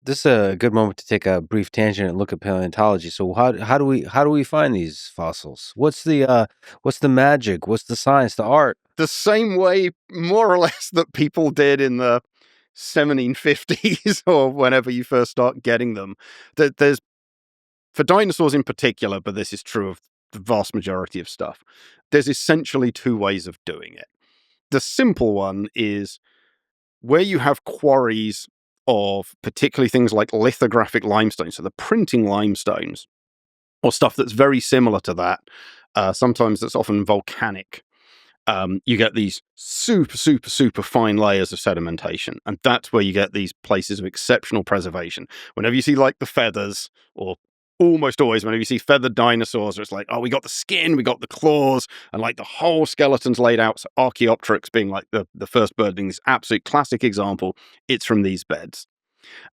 this is a good moment to take a brief tangent and look at paleontology. So how do we find these fossils? What's the magic? What's the science, the art? The same way, more or less, that people did in the 1750s or whenever you first start getting them. There's, for dinosaurs in particular, but this is true of the vast majority of stuff, there's essentially two ways of doing it. The simple one is where you have quarries of particularly things like lithographic limestone, so the printing limestones, or stuff that's very similar to that. Sometimes it's often volcanic. You get these super, super, super fine layers of sedimentation. And that's where you get these places of exceptional preservation. Whenever you see like the feathers, or almost always whenever you see feathered dinosaurs, it's like, oh, we got the skin, we got the claws, and like the whole skeleton's laid out. So Archaeopteryx being like the first bird being this absolute classic example, it's from these beds.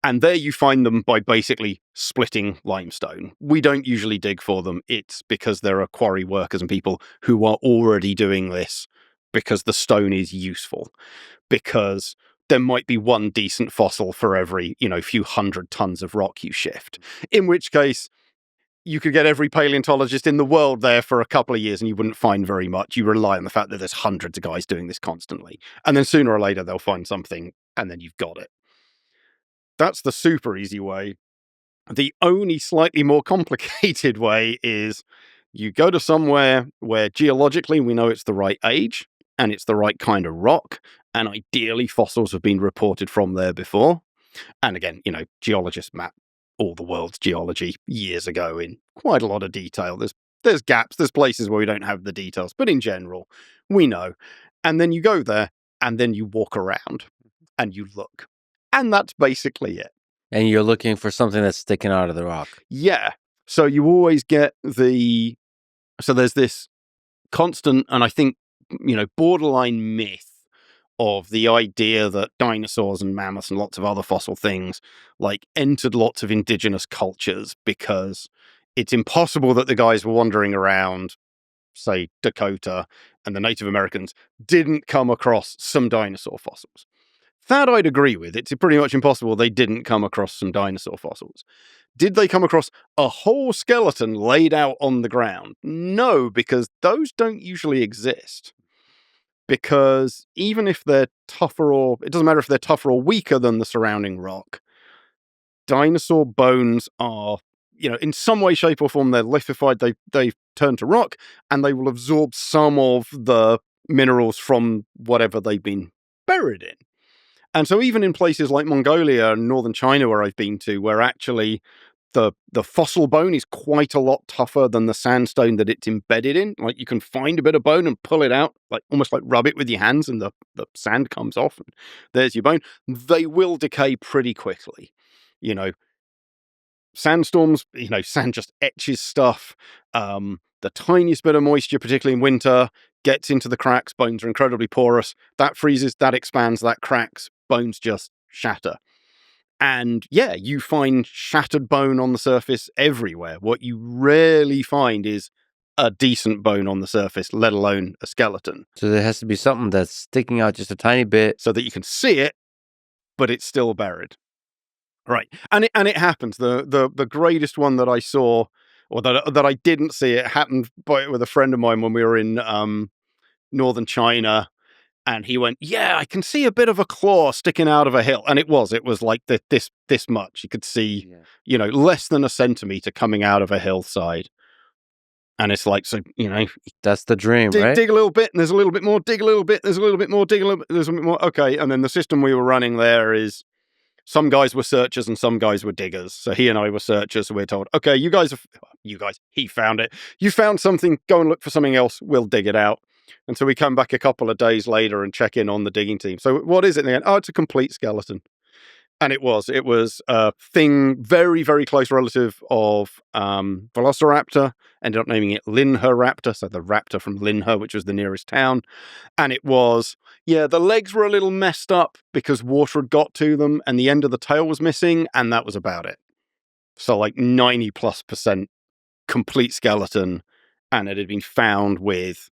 And there you find them by basically splitting limestone. We don't usually dig for them. It's because there are quarry workers and people who are already doing this because the stone is useful. Because there might be one decent fossil for every, few hundred tons of rock you shift. In which case, you could get every paleontologist in the world there for a couple of years and you wouldn't find very much. You rely on the fact that there's hundreds of guys doing this constantly. And then sooner or later, they'll find something and then you've got it. That's the super easy way. The only slightly more complicated way is you go to somewhere where geologically we know it's the right age and it's the right kind of rock, and ideally fossils have been reported from there before. And again, geologists map all the world's geology years ago in quite a lot of detail. There's gaps, there's places where we don't have the details, but in general, we know. And then you go there and then you walk around and you look. And that's basically it. And you're looking for something that's sticking out of the rock. Yeah. So you always get so there's this constant, and I think, borderline myth of the idea that dinosaurs and mammoths and lots of other fossil things like entered lots of indigenous cultures because it's impossible that the guys were wandering around, say, Dakota, and the Native Americans didn't come across some dinosaur fossils. That I'd agree with. It's pretty much impossible they didn't come across some dinosaur fossils. Did they come across a whole skeleton laid out on the ground? No, because those don't usually exist. Because even if they're tougher it doesn't matter if they're tougher or weaker than the surrounding rock, dinosaur bones are, in some way, shape or form, they're lithified, they've turned to rock, and they will absorb some of the minerals from whatever they've been buried in. And so even in places like Mongolia and northern China where I've been to, where actually the fossil bone is quite a lot tougher than the sandstone that it's embedded in. Like you can find a bit of bone and pull it out, like almost like rub it with your hands and the sand comes off and there's your bone. They will decay pretty quickly. Sandstorms, sand just etches stuff. The tiniest bit of moisture, particularly in winter, gets into the cracks. Bones are incredibly porous. That freezes, that expands, that cracks. Bones just shatter. And yeah, you find shattered bone on the surface everywhere. What you rarely find is a decent bone on the surface, let alone a skeleton. So there has to be something that's sticking out just a tiny bit so that you can see it, but it's still buried. Right. And it happens. The greatest one that I saw, or that I didn't see, it happened with a friend of mine when we were in northern China. And he went, yeah, I can see a bit of a claw sticking out of a hill. And it was like this much. You could see, less than a centimeter coming out of a hillside. And it's like, so, that's the dream, right? Dig a little bit, and there's a little bit more, dig a little bit, there's a little bit more, dig a little bit, there's a bit more. Okay. And then the system we were running there is some guys were searchers and some guys were diggers. So he and I were searchers. So we're told, okay, he found it. You found something, go and look for something else. We'll dig it out. And so we come back a couple of days later and check in on the digging team. So what is it? And it's a complete skeleton. And it was a thing, very, very close relative of Velociraptor. Ended up naming it Linharaptor, so the raptor from Linha, which was the nearest town. And it was, the legs were a little messed up because water had got to them and the end of the tail was missing, and that was about it. So like 90+% complete skeleton, and it had been found with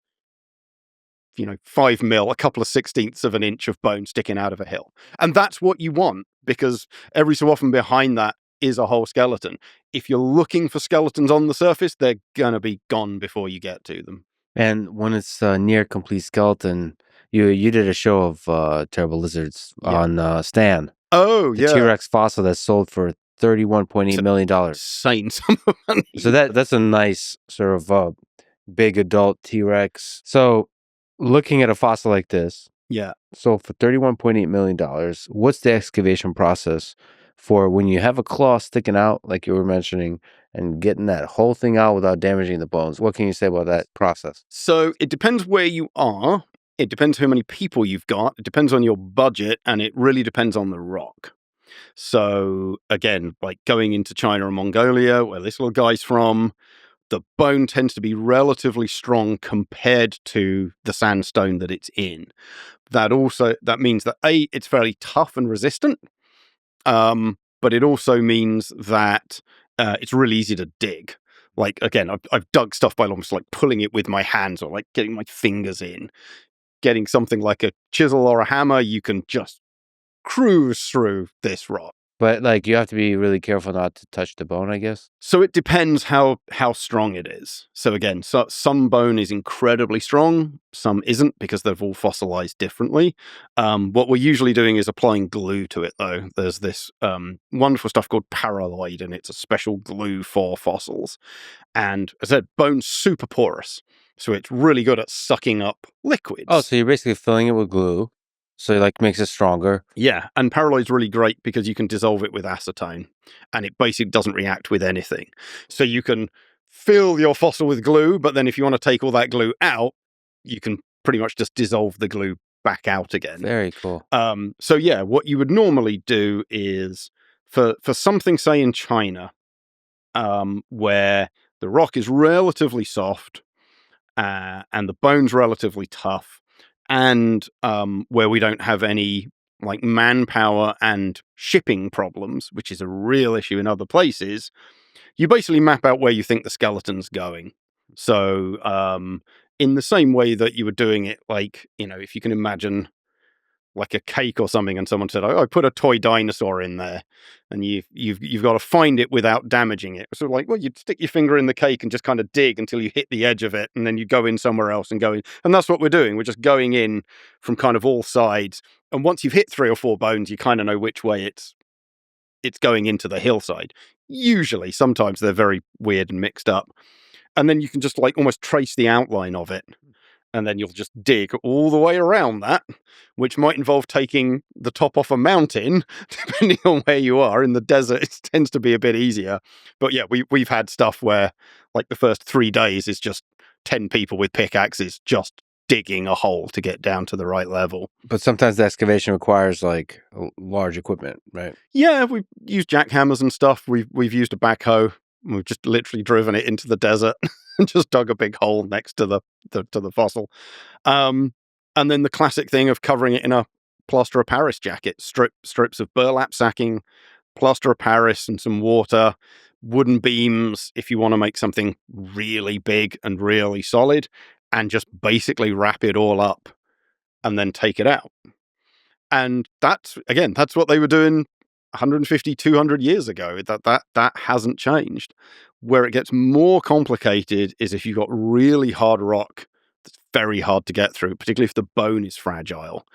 5 mil, a couple of 1/16 of an inch of bone sticking out of a hill. And that's what you want. because every so often behind that is a whole skeleton. If you're looking for skeletons on the surface, they're gonna be gone before you get to them. And when it's a near complete skeleton, you did a show of terrible lizards Yeah. on Stan, Oh, the yeah. T-Rex fossil that sold for $31.8 million. Insane sum of money. So that's a nice sort of big adult T-Rex. So looking at a fossil like this, Yeah. sold for $31.8 million, what's the excavation process for when you have a claw sticking out, like you were mentioning, and getting that whole thing out without damaging the bones? What can you say about that process? So it depends where you are. It depends how many people you've got. It depends on your budget, and it really depends on the rock. So again, like going into China and Mongolia, where this little guy's from, the bone tends to be relatively strong compared to the sandstone that it's in. That means that it's fairly tough and resistant, but it also means that it's really easy to dig. Like again, I've dug stuff by almost like pulling it with my hands or like getting my fingers in. Getting something like a chisel or a hammer, you can just cruise through this rock. But like you have to be really careful not to touch the bone, I guess. So it depends how strong it is. So again, some bone is incredibly strong, some isn't because they've all fossilized differently. What we're usually doing is applying glue to it, though. There's this wonderful stuff called paraloid, and it's a special glue for fossils. And as I said, bone's super porous, so it's really good at sucking up liquids. Oh, so you're basically filling it with glue, so it like makes it stronger. Yeah, and paraloid's really great because you can dissolve it with acetone, and it basically doesn't react with anything. So you can fill your fossil with glue, but then if you want to take all that glue out, you can pretty much just dissolve the glue back out again. Very cool. So yeah, what you would normally do is for something, say in China, where the rock is relatively soft and the bone's relatively tough, and where we don't have any like manpower and shipping problems, which is a real issue in other places, you basically map out where you think the skeleton's going. So in the same way that you were doing it, like, you know, if you can imagine like a cake or something, and someone said, I put a toy dinosaur in there, and you've got to find it without damaging it. So like, well, you'd stick your finger in the cake and just kind of dig until you hit the edge of it, and then you go in somewhere else and go in. And that's what we're doing. We're just going in from kind of all sides. And once you've hit 3 or 4 bones, you kind of know which way it's going into the hillside. Usually, sometimes they're very weird and mixed up. And then you can just like almost trace the outline of it. And then you'll just dig all the way around that, which might involve taking the top off a mountain, depending on where you are. In the desert, it tends to be a bit easier. But yeah, we've had stuff where like the first 3 days is just 10 people with pickaxes just digging a hole to get down to the right level. But sometimes the excavation requires like large equipment, right? Yeah, we've used jackhammers and stuff. We've used a backhoe. We've just literally driven it into the desert and just dug a big hole next to the fossil. And then the classic thing of covering it in a plaster of Paris jacket, strips of burlap sacking, plaster of Paris and some water, wooden beams if you want to make something really big and really solid, and just basically wrap it all up and then take it out. And that's what they were doing 150, 200 years ago. That hasn't changed. Where it gets more complicated is if you've got really hard rock that's very hard to get through, particularly if the bone is fragile.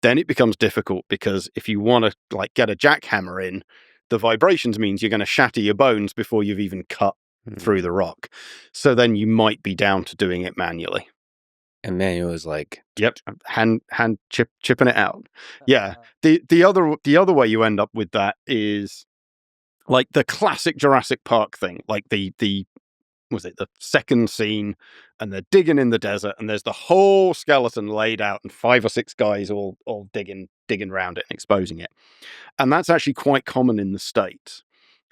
Then it becomes difficult because if you want to like get a jackhammer in, the vibrations means you're going to shatter your bones before you've even cut through the rock. So then you might be down to doing it manually. And manual is like, yep, hand chipping it out. Yeah. The other way you end up with that is like the classic Jurassic Park thing, like the second scene, and they're digging in the desert, and there's the whole skeleton laid out, and 5 or 6 guys all digging around it and exposing it. And that's actually quite common in the States.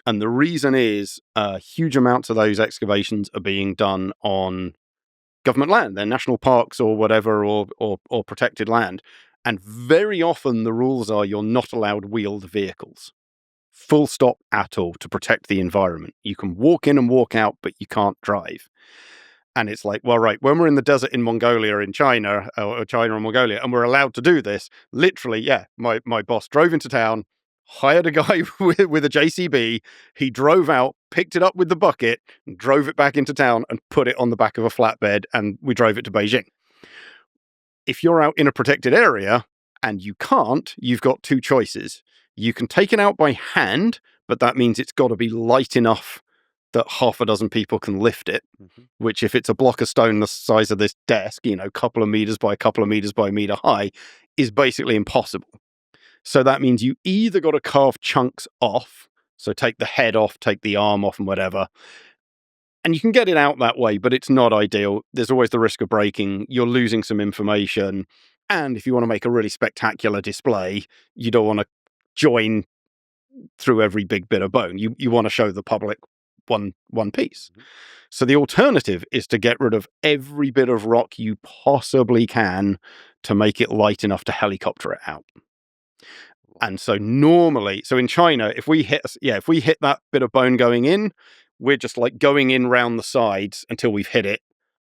And the reason is huge amounts of those excavations are being done on government land. They're national parks or whatever, or protected land. And very often the rules are you're not allowed wheeled vehicles. Full stop at all, to protect the environment. You can walk in and walk out, but you can't drive. And it's like, well, right, when we're in the desert in Mongolia, in China, or China or Mongolia, and we're allowed to do this, literally, yeah, my boss drove into town, hired a guy with a JCB. He drove out, picked it up with the bucket, drove it back into town, and put it on the back of a flatbed, and we drove it to Beijing. If you're out in a protected area and you can't, you've got two choices. You can take it out by hand, but that means it's got to be light enough that half a dozen people can lift it, which if it's a block of stone the size of this desk, a couple of meters by a couple of meters by a meter high, is basically impossible. So that means you either got to carve chunks off, so take the head off, take the arm off and whatever, and you can get it out that way, but it's not ideal. There's always the risk of breaking. You're losing some information. And if you want to make a really spectacular display, you don't want to join through every big bit of bone. You want to show the public one piece. So the alternative is to get rid of every bit of rock you possibly can to make it light enough to helicopter it out. And so normally, in China, if we hit that bit of bone going in, we're just like going in round the sides until we've hit it,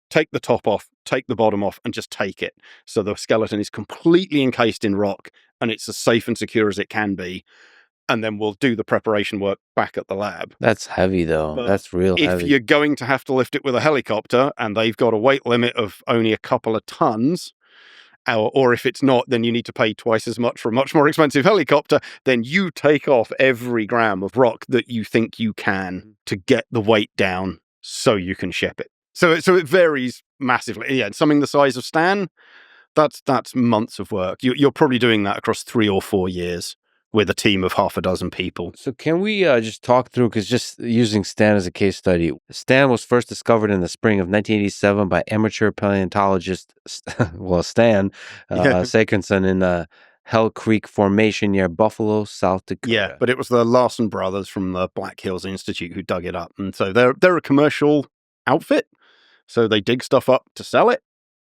take the top off, take the bottom off, and just take it. So the skeleton is completely encased in rock and it's as safe and secure as it can be. And then we'll do the preparation work back at the lab. That's heavy, though. But that's real heavy. If you're going to have to lift it with a helicopter and they've got a weight limit of only a couple of tons, or if it's not, then you need to pay twice as much for a much more expensive helicopter, then you take off every gram of rock that you think you can to get the weight down so you can ship it. So it varies massively. Yeah, something the size of Stan, that's months of work. You're probably doing that across 3 or 4 years with a team of half a dozen people. So can we just talk through, because just using Stan as a case study, Stan was first discovered in the spring of 1987 by amateur paleontologist, Stan Sakerson in the Hell Creek Formation near Buffalo, South Dakota. Yeah, but it was the Larson brothers from the Black Hills Institute who dug it up. And so they're a commercial outfit. So they dig stuff up to sell it,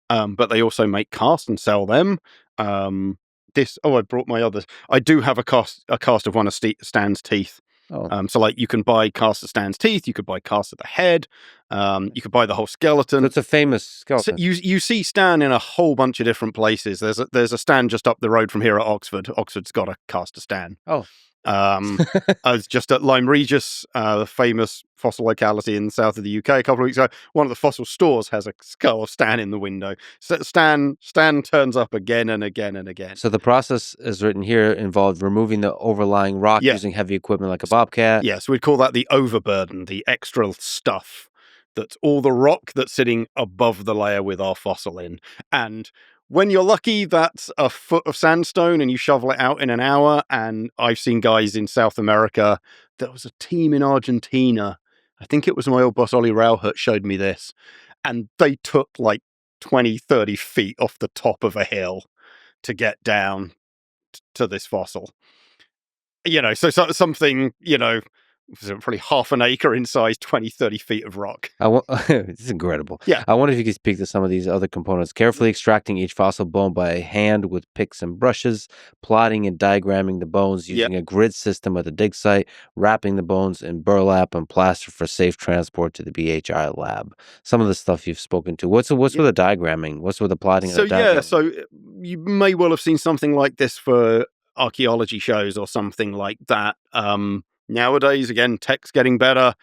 but they also make casts and sell them. I brought my others. I do have a cast of one of Stan's teeth. Oh. So like you can buy casts of Stan's teeth, you could buy casts of the head, you could buy the whole skeleton. So it's a famous skeleton. So you see Stan in a whole bunch of different places. There's a Stan just up the road from here at Oxford. Oxford's got a cast of Stan. Oh. I was just at Lyme Regis, the famous fossil locality in the south of the UK a couple of weeks ago. One of the fossil stores has a skull of Stan in the window. So Stan turns up again and again and again. So the process, as written here, involved removing the overlying rock using heavy equipment like a bobcat. Yes, we'd call that the overburden, the extra stuff. That's all the rock that's sitting above the layer with our fossil in. And when you're lucky, that's a foot of sandstone and you shovel it out in an hour. And I've seen guys in South America. There was a team in Argentina. I think it was my old boss, Ollie Rauhut, showed me this. And they took like 20, 30 feet off the top of a hill to get down to this fossil. So something, was it probably half an acre in size, 20, 30 feet of rock. It's incredible. Yeah. I wonder if you could speak to some of these other components. Carefully extracting each fossil bone by hand with picks and brushes, plotting and diagramming the bones using a grid system at the dig site, wrapping the bones in burlap and plaster for safe transport to the BHI lab. Some of the stuff you've spoken to. What's with the diagramming? What's with the plotting and the diagramming? So you may well have seen something like this for archaeology shows or something like that. Nowadays, again, tech's getting better.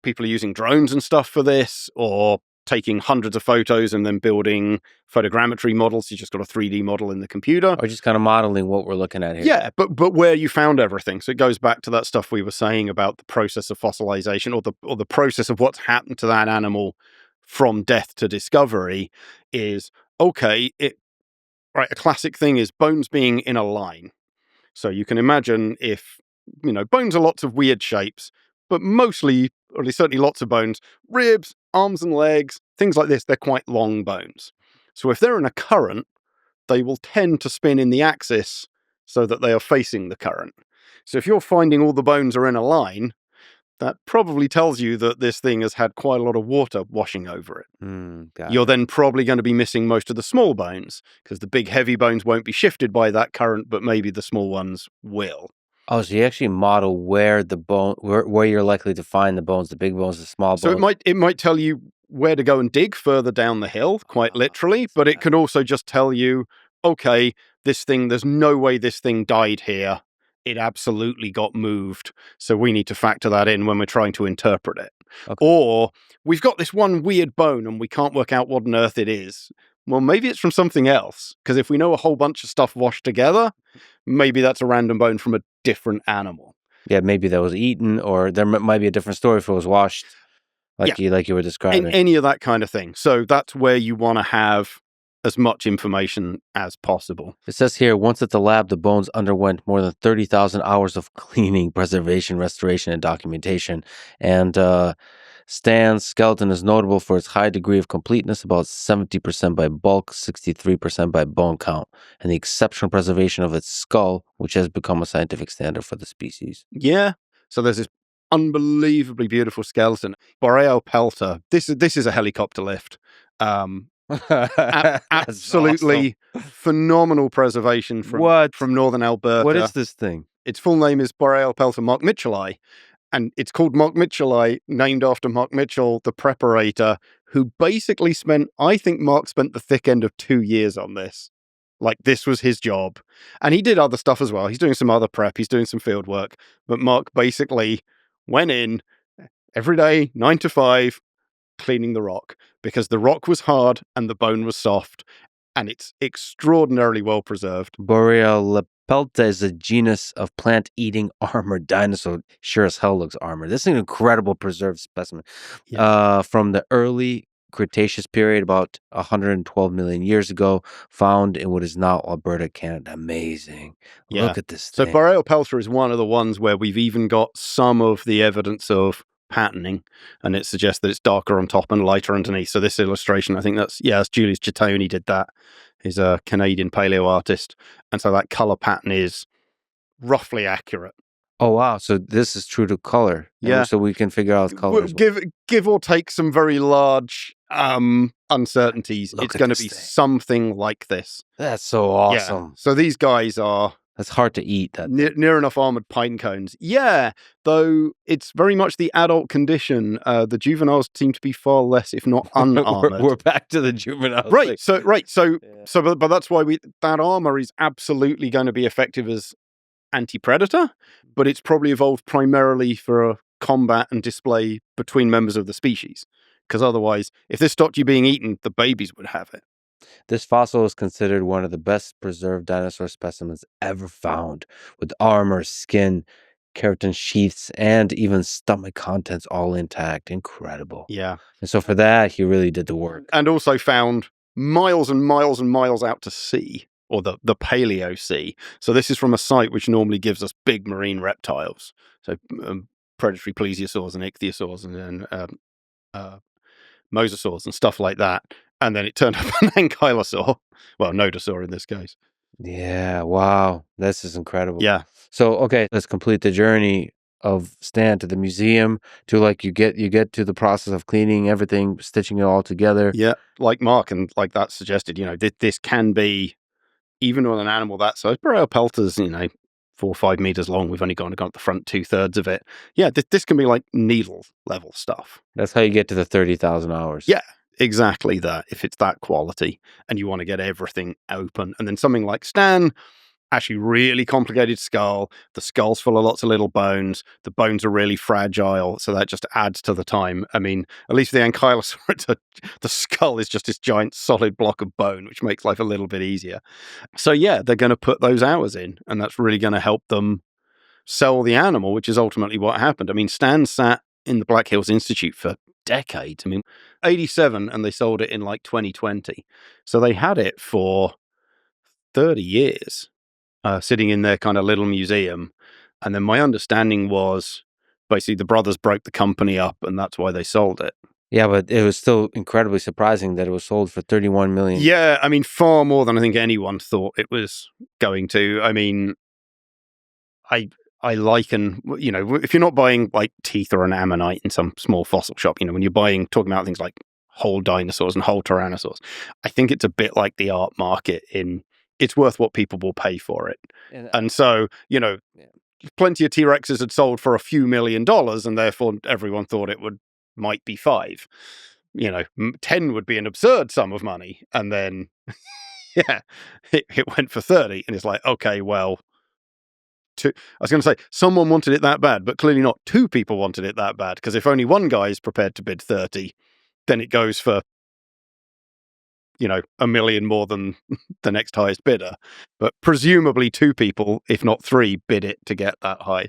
People are using drones and stuff for this, or taking hundreds of photos and then building photogrammetry models. You just got a 3D model in the computer. Or just kind of modeling what we're looking at here. Yeah, but where you found everything. So it goes back to that stuff we were saying about the process of fossilization, or the process of what's happened to that animal from death to discovery is, okay, a classic thing is bones being in a line. So you can imagine if, bones are lots of weird shapes, but mostly, or at least certainly lots of bones, ribs, arms and legs, things like this, they're quite long bones. So if they're in a current, they will tend to spin in the axis so that they are facing the current. So if you're finding all the bones are in a line, that probably tells you that this thing has had quite a lot of water washing over it. You're then probably going to be missing most of the small bones, because the big heavy bones won't be shifted by that current, but maybe the small ones will. Oh, so you actually model where the bone, where you're likely to find the bones, the big bones, the small bones. So it might tell you where to go and dig further down the hill, quite literally, but it could also just tell you, okay, there's no way this thing died here. it absolutely got moved. So we need to factor that in when we're trying to interpret it. Okay. Or we've got this one weird bone and we can't work out what on earth it is. Well, maybe it's from something else. Because if we know a whole bunch of stuff washed together, maybe that's a random bone from a different animal. Yeah, maybe that was eaten, or there might be a different story if it was washed, like you were describing. Any of that kind of thing. So that's where you want to have as much information as possible. It says here, once at the lab, the bones underwent more than 30,000 hours of cleaning, preservation, restoration, and documentation. And Stan's skeleton is notable for its high degree of completeness, about 70% by bulk, 63% by bone count, and the exceptional preservation of its skull, which has become a scientific standard for the species. Yeah. So there's this unbelievably beautiful skeleton. Borealopelta. This is a helicopter lift. Absolutely awesome. Phenomenal preservation from northern Alberta. What is this thing? Its full name is Borealopelta mock-mitchelli, and it's called mock-mitchelli, named after Mark Mitchell, the preparator, who basically I think Mark spent the thick end of 2 years on this. Like, this was his job. And he did other stuff as well. He's doing some other prep. He's doing some field work. But Mark basically went in every day, 9 to 5, cleaning the rock, because the rock was hard and the bone was soft, and it's extraordinarily well preserved. Borealopelta is a genus of plant-eating armored dinosaur. Sure as hell looks armored. This is an incredible preserved specimen. From the early Cretaceous period, about 112 million years ago, found in what is now Alberta, Canada. Amazing. Yeah. Look at this thing. So Borealopelta is one of the ones where we've even got some of the evidence of patterning, and it suggests that it's darker on top and lighter underneath. So this illustration, I think that's Julius Chittoni did that. He's a Canadian paleo artist, and so that color pattern is roughly accurate. Oh wow! So this is true to color. Yeah. So we can figure out color. Give or take some very large uncertainties. It's going to be something like this. That's so awesome. Yeah. So these guys are. That's hard to eat. Near enough armored pine cones. Yeah, though it's very much the adult condition. The juveniles seem to be far less, if not unarmored. we're back to the juveniles. Right. But that's why that armor is absolutely going to be effective as anti-predator, but it's probably evolved primarily for combat and display between members of the species. Because otherwise, if this stopped you being eaten, the babies would have it. This fossil is considered one of the best preserved dinosaur specimens ever found, with armor, skin, keratin sheaths, and even stomach contents all intact. Incredible. Yeah. And so for that, he really did the work. And also found miles and miles and miles out to sea, or the Paleo Sea. So this is from a site which normally gives us big marine reptiles. So predatory plesiosaurs and ichthyosaurs and mosasaurs and stuff like that. And then it turned up an ankylosaur. Well, nodosaur in this case. Yeah, wow. This is incredible. Yeah. So, okay, let's complete the journey of Stan to the museum, to like you get to the process of cleaning everything, stitching it all together. Yeah, like Mark and like that suggested, this can be, even with an animal that size, Borealopelta's, 4 or 5 meters long. We've only got the front 2/3 of it. Yeah, this can be like needle level stuff. That's how you get to the 30,000 hours. Yeah, exactly that. If it's that quality and you want to get everything open. And then something like Stan, actually really complicated skull. The skull's full of lots of little bones. The bones are really fragile, so that just adds to the time. I mean, at least the ankylosaur, the skull is just this giant solid block of bone, which makes life a little bit easier. So yeah, they're going to put those hours in, and that's really going to help them sell the animal, which is ultimately what happened. I mean, Stan sat in the Black Hills Institute for decades. I mean, 87, and they sold it in like 2020. So they had it for 30 years. Sitting in their kind of little museum. And then my understanding was basically the brothers broke the company up, and that's why they sold it. Yeah, but it was still incredibly surprising that it was sold for $31 million. Yeah, I mean, far more than I think anyone thought it was going to. I mean, I liken, if you're not buying like teeth or an ammonite in some small fossil shop, when you're talking about things like whole dinosaurs and whole tyrannosaurs, I think it's a bit like the art market it's worth what people will pay for it. And so, plenty of T-Rexes had sold for a few $1 million, and therefore everyone thought might be 5. 10 would be an absurd sum of money. And then, yeah, it went for 30. And it's like, okay, well, I was going to say someone wanted it that bad, but clearly not two people wanted it that bad, because if only one guy is prepared to bid 30, then it goes for, $1 million more than the next highest bidder. But presumably two people, if not three, bid it to get that high.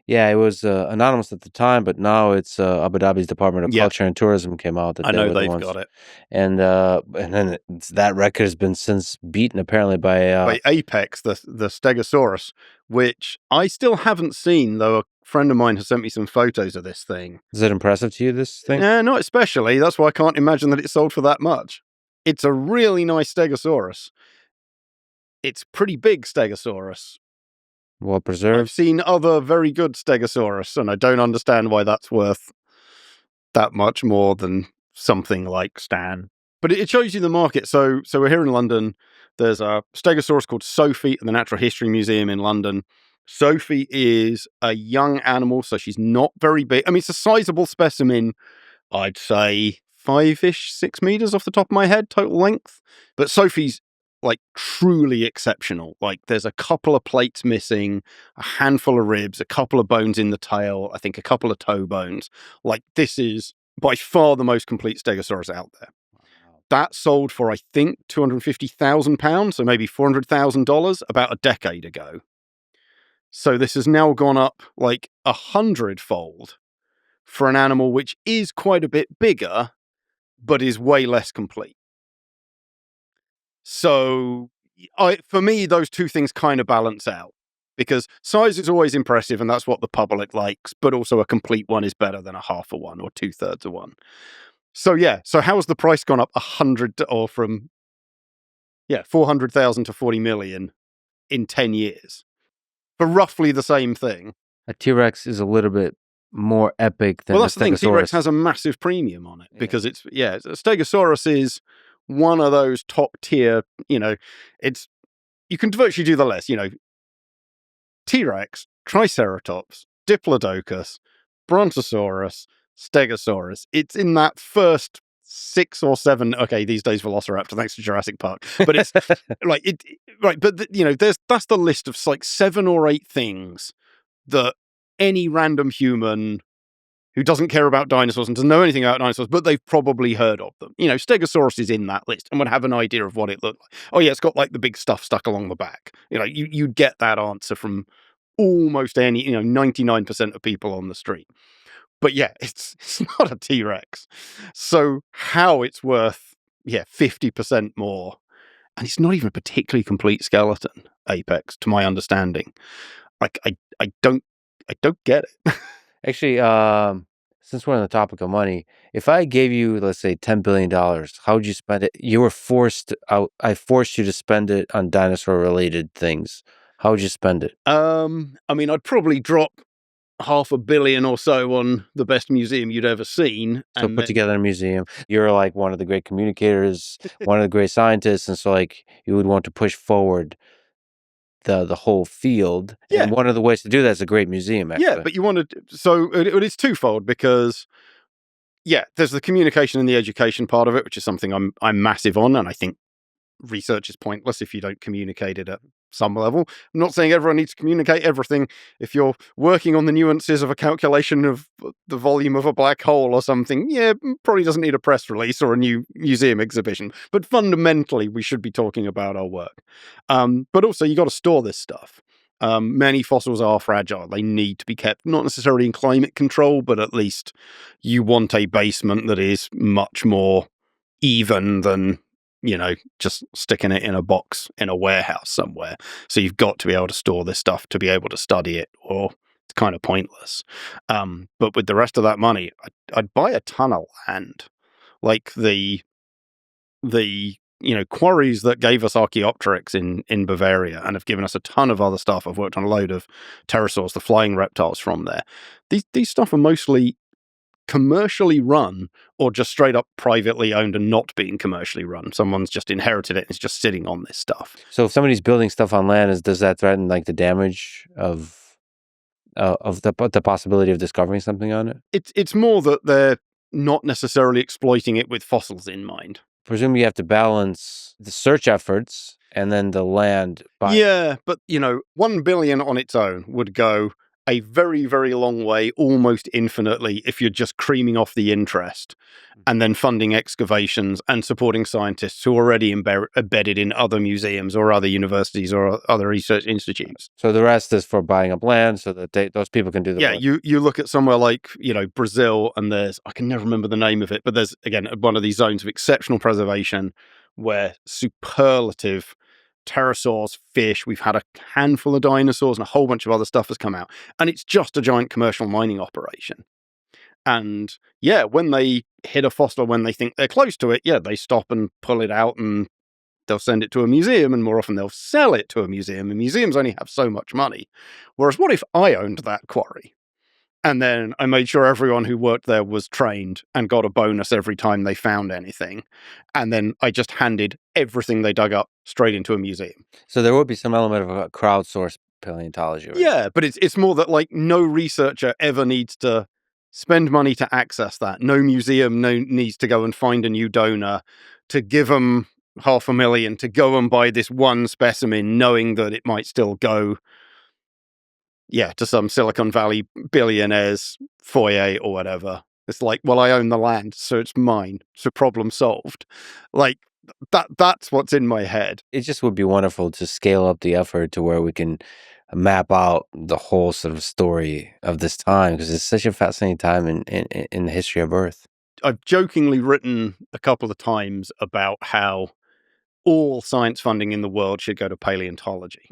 Yeah, it was anonymous at the time, but now it's Abu Dhabi's Department of Yeah. Culture and Tourism came out that I they know were the they've ones. got it. And then that record has been since beaten apparently by Apex, the Stegosaurus, which I still haven't seen, though a friend of mine has sent me some photos of this thing. Is it impressive to you, this thing? Not especially. That's why I can't imagine that it sold for that much. It's a really nice Stegosaurus. It's pretty big Stegosaurus. Well I've preserved. seen other very good Stegosaurus, and I don't understand why that's worth that much more than something like Stan. But it shows you the market. So we're here in London. There's a Stegosaurus called Sophie at the Natural History Museum in London. Sophie is a young animal, so she's not very big. I mean, it's a sizable specimen. I'd say 5-ish, 6 meters off the top of my head, total length. But Sophie's like truly exceptional. Like there's a couple of plates missing, a handful of ribs, a couple of bones in the tail, I think a couple of toe bones. Like this is by far the most complete Stegosaurus out there. That sold for, I think, £250,000, so maybe $400,000 about a decade ago. So this has now gone up like 100-fold for an animal which is quite a bit bigger, but is way less complete. So for me, those two things kind of balance out, because size is always impressive and that's what the public likes, but also a complete one is better than a half of one or 2/3 of one. So yeah, so how has the price gone up 100 or from 400,000 to 40 million in 10 years for roughly the same thing? A T-Rex is a little bit more epic than That's the thing. Stegosaurus. T-Rex has a massive premium on it because Stegosaurus is one of those top tier, you can virtually do the list, T-Rex, Triceratops, Diplodocus, Brontosaurus, Stegosaurus. It's in that first 6 or 7. Okay, these days Velociraptor, thanks to Jurassic Park. But it's like right. But that's the list of like 7 or 8 things that any random human who doesn't care about dinosaurs and doesn't know anything about dinosaurs, but they've probably heard of them. Stegosaurus is in that list and would have an idea of what it looked like. Oh yeah, it's got like the big stuff stuck along the back. You'd get that answer from almost any, 99% of people on the street. But yeah, it's not a T-Rex. So how it's worth, 50% more, and it's not even a particularly complete skeleton, Apex, to my understanding. Like I don't get it. Actually, since we're on the topic of money, if I gave you, let's say, $10 billion, how would you spend it? You were forced out. I forced you to spend it on dinosaur-related things. How would you spend it? I mean, I'd probably drop $500 million or so on the best museum you'd ever seen. So put together a museum. You're like one of the great communicators, one of the great scientists, and so like you would want to push forward the whole field. Yeah. And one of the ways to do that is a great museum, actually. Yeah, but you want to... So it is twofold because, there's the communication and the education part of it, which is something I'm massive on, and I think research is pointless if you don't communicate it at some level. I'm not saying everyone needs to communicate everything. If you're working on the nuances of a calculation of the volume of a black hole or something, probably doesn't need a press release or a new museum exhibition. But fundamentally, we should be talking about our work. But also, you got to store this stuff. Many fossils are fragile. They need to be kept, not necessarily in climate control, but at least you want a basement that is much more even than just sticking it in a box in a warehouse somewhere. So you've got to be able to store this stuff to be able to study it, or it's kind of pointless. But with the rest of that money, I'd buy a ton of land, like the quarries that gave us Archaeopteryx in Bavaria and have given us a ton of other stuff. I've worked on a load of pterosaurs, the flying reptiles from there. These stuff are mostly commercially run or just straight up privately owned and not being commercially run. Someone's just inherited it and is just sitting on this stuff. So if somebody's building stuff on land, does that threaten like the damage of the possibility of discovering something on it? It's more that they're not necessarily exploiting it with fossils in mind. Presumably you have to balance the search efforts And then the land by Yeah, but 1 billion on its own would go a very, very long way, almost infinitely, if you're just creaming off the interest and then funding excavations and supporting scientists who are already embedded in other museums or other universities or other research institutes. So the rest is for buying up land so that those people can do the work. You look at somewhere like, Brazil, and I can never remember the name of it, but there's, again, one of these zones of exceptional preservation where superlative pterosaurs, fish, we've had a handful of dinosaurs and a whole bunch of other stuff has come out. And it's just a giant commercial mining operation. And when they hit a fossil, when they think they're close to it, they stop and pull it out and they'll send it to a museum, and more often they'll sell it to a museum, and museums only have so much money. Whereas what if I owned that quarry? And then I made sure everyone who worked there was trained and got a bonus every time they found anything. And then I just handed everything they dug up straight into a museum. So there would be some element of a crowdsourced paleontology, right? Yeah, but it's more that no researcher ever needs to spend money to access that. No museum needs to go and find a new donor to give them $500,000 to go and buy this one specimen, knowing that it might still go to some Silicon Valley billionaire's foyer or whatever. It's like, well, I own the land, so it's mine. So problem solved. That's what's in my head. It just would be wonderful to scale up the effort to where we can map out the whole sort of story of this time, because it's such a fascinating time in the history of Earth. I've jokingly written a couple of times about how all science funding in the world should go to paleontology.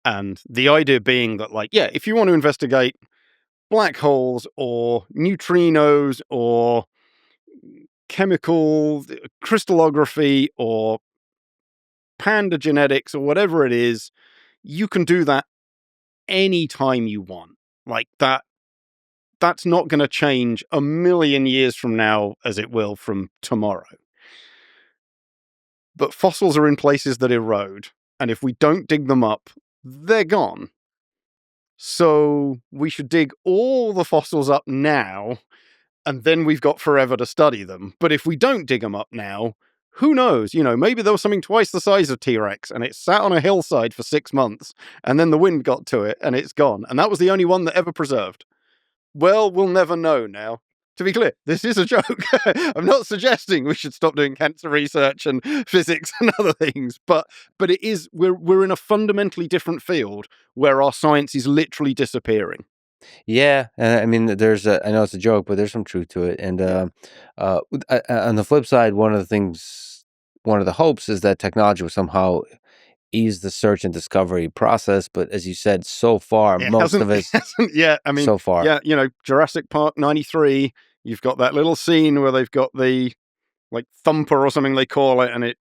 And the idea being that, if you want to investigate black holes or neutrinos or chemical crystallography or panda genetics or whatever it is, you can do that anytime you want. That's not going to change a million years from now as it will from tomorrow. But fossils are in places that erode, and if we don't dig them up, they're gone. So we should dig all the fossils up now, and then we've got forever to study them. But if we don't dig them up now, who knows? Maybe there was something twice the size of T-Rex, and it sat on a hillside for 6 months, and then the wind got to it, and it's gone. And that was the only one that ever preserved. Well, we'll never know now. To be clear, this is a joke. I'm not suggesting we should stop doing cancer research and physics and other things, but it is, we're in a fundamentally different field where our science is literally disappearing. Yeah, and I mean, I know it's a joke, but there's some truth to it. And on the flip side, one of the hopes is that technology will somehow ease the search and discovery process. But as you said, so far, most of it hasn't yet. I mean, so far, Jurassic Park '93. You've got that little scene where they've got the thumper or something they call it, and it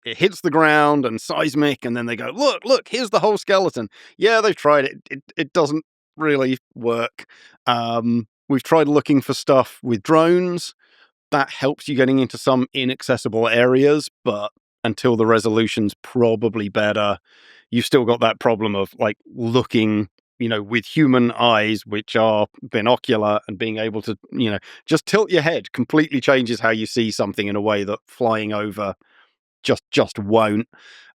hits the ground and seismic, and then they go, look, here's the whole skeleton. Yeah, they've tried it. It doesn't really work. We've tried looking for stuff with drones. That helps you getting into some inaccessible areas, but until the resolution's probably better, you've still got that problem of looking with human eyes, which are binocular, and being able to just tilt your head completely changes how you see something in a way that flying over just won't.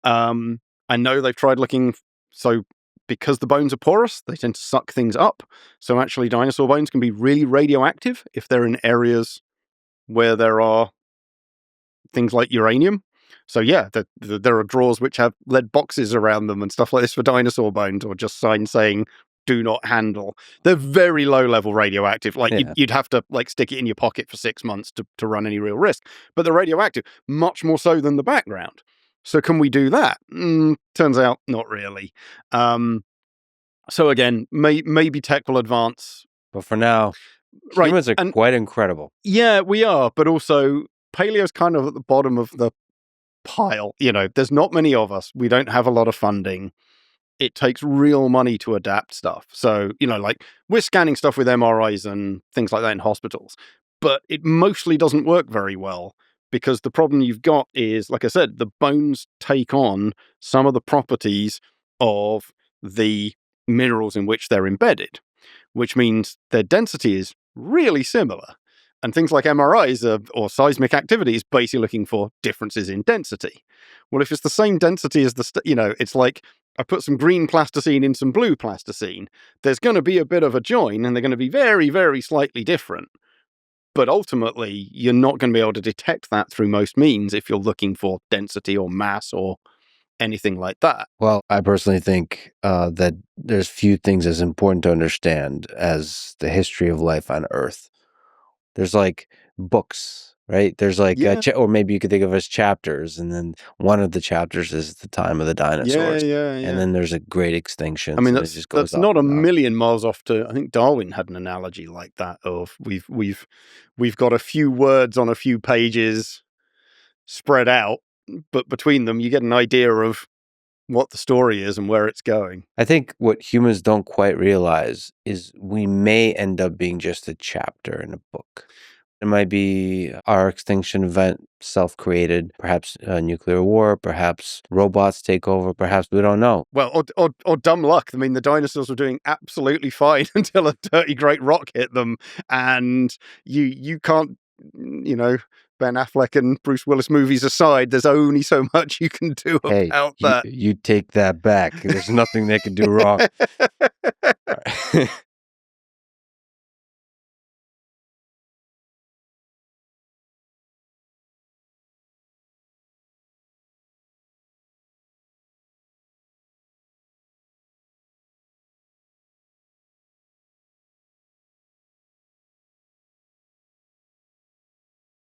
I know they've tried looking, so because the bones are porous, they tend to suck things up. So actually dinosaur bones can be really radioactive if they're in areas where there are things like uranium. So there are drawers which have lead boxes around them and stuff like this for dinosaur bones, or just signs saying "do not handle." They're very low level radioactive. You'd have to stick it in your pocket for 6 months to run any real risk. But they're radioactive, much more so than the background. So can we do that? Turns out not really. So again, maybe tech will advance. But for now, humans are quite incredible. Yeah, we are. But also, paleo's kind of at the bottom of the pile. There's not many of us. We don't have a lot of funding. It takes real money to adapt stuff. So, we're scanning stuff with MRIs and things like that in hospitals, but it mostly doesn't work very well because the problem you've got is, like I said, the bones take on some of the properties of the minerals in which they're embedded, which means their density is really similar. And things like MRIs or seismic activity is basically looking for differences in density. Well, if it's the same density as it's like I put some green plasticine in some blue plasticine, there's going to be a bit of a join and they're going to be very, very slightly different. But ultimately, you're not going to be able to detect that through most means if you're looking for density or mass or anything like that. Well, I personally think that there's few things as important to understand as the history of life on Earth. There's like books, right? There's like, or maybe you could think of as chapters, and then one of the chapters is the time of the dinosaurs, and then there's a great extinction. I mean, that's not a million miles off to. I think Darwin had an analogy like that of we've got a few words on a few pages spread out, but between them you get an idea of what the story is and where it's going. I think what humans don't quite realize is we may end up being just a chapter in a book. It might be our extinction event, self-created, perhaps a nuclear war, perhaps robots take over, perhaps we don't know. Well, or dumb luck. I mean, the dinosaurs were doing absolutely fine until a dirty great rock hit them, and you can't, Ben Affleck and Bruce Willis movies aside, there's only so much you can do about that. You take that back. There's nothing they can do wrong.